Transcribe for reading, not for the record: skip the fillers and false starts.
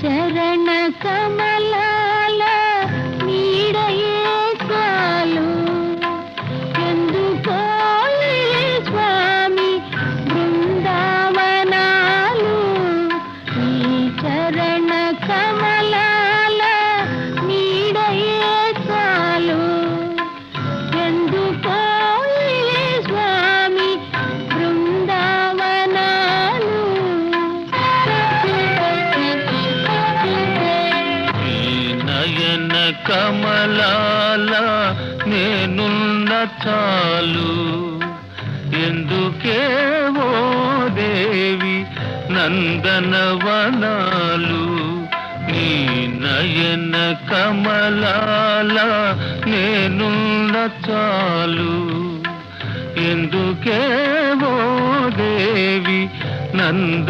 చరణ కమలాల నీడయే చాలు ఎందుకో ఈ స్వామి బృందావనాలు ఈ చరణ కమలాల నీడయే చాలు ఎందుకో ఈ స్వామి బృందావనాలు నయన కమలాల నేనున్న చాలు ఎందుకేవో దేవి నందనవనాలు నీ నయన కమలాల నేనున్న చాలు ఎందుకేవో దేవి నంద